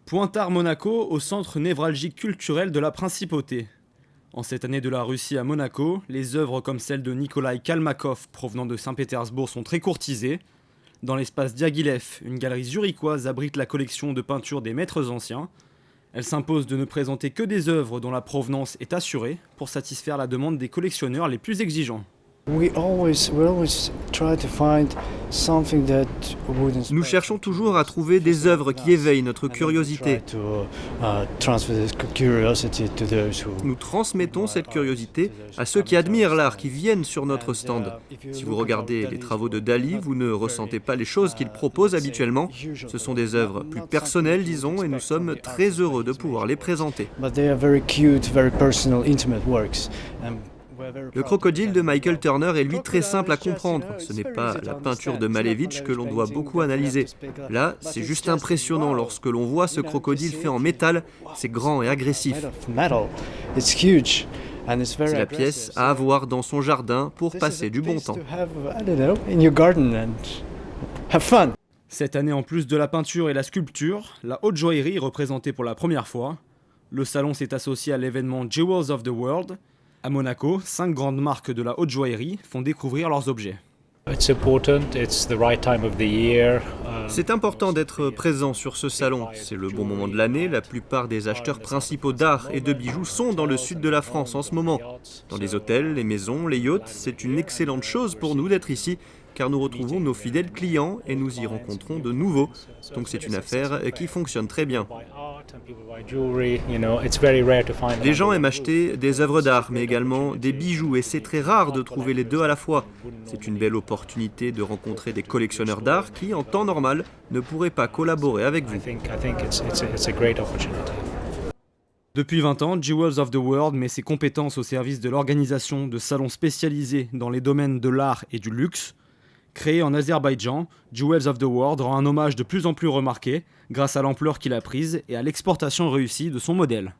Pointard-Monaco au centre névralgique culturel de la principauté. En cette année de la Russie à Monaco, les œuvres comme celle de Nikolai Kalmakov provenant de Saint-Pétersbourg sont très courtisées. Dans l'espace Diaghilev, une galerie zurichoise abrite la collection de peintures des maîtres anciens. Elle s'impose de ne présenter que des œuvres dont la provenance est assurée pour satisfaire la demande des collectionneurs les plus exigeants. Nous cherchons toujours à trouver des œuvres qui éveillent notre curiosité. Nous transmettons cette curiosité à ceux qui admirent l'art, qui viennent sur notre stand. Si vous regardez les travaux de Dali, vous ne ressentez pas les choses qu'il propose habituellement. Ce sont des œuvres plus personnelles, disons, et nous sommes très heureux de pouvoir les présenter. Le crocodile de Michael Turner est lui très simple à comprendre. Ce n'est pas la peinture de Malevich que l'on doit beaucoup analyser. Là, c'est juste impressionnant lorsque l'on voit ce crocodile fait en métal. C'est grand et agressif. C'est la pièce à avoir dans son jardin pour passer du bon temps. Cette année, en plus de la peinture et la sculpture, la haute joaillerie est représentée pour la première fois. Le salon s'est associé à l'événement Jewels of the World. À Monaco, 5 grandes marques de la haute joaillerie font découvrir leurs objets. C'est important d'être présent sur ce salon. C'est le bon moment de l'année. La plupart des acheteurs principaux d'art et de bijoux sont dans le sud de la France en ce moment. Dans les hôtels, les maisons, les yachts, c'est une excellente chose pour nous d'être ici, car nous retrouvons nos fidèles clients et nous y rencontrons de nouveaux. Donc c'est une affaire qui fonctionne très bien. Les gens aiment acheter des œuvres d'art, mais également des bijoux, et c'est très rare de trouver les deux à la fois. C'est une belle opportunité de rencontrer des collectionneurs d'art qui, en temps normal, ne pourraient pas collaborer avec vous. Depuis 20 ans, Jewels of the World met ses compétences au service de l'organisation de salons spécialisés dans les domaines de l'art et du luxe. Créé en Azerbaïdjan, Jewels of the World rend un hommage de plus en plus remarqué grâce à l'ampleur qu'il a prise et à l'exportation réussie de son modèle.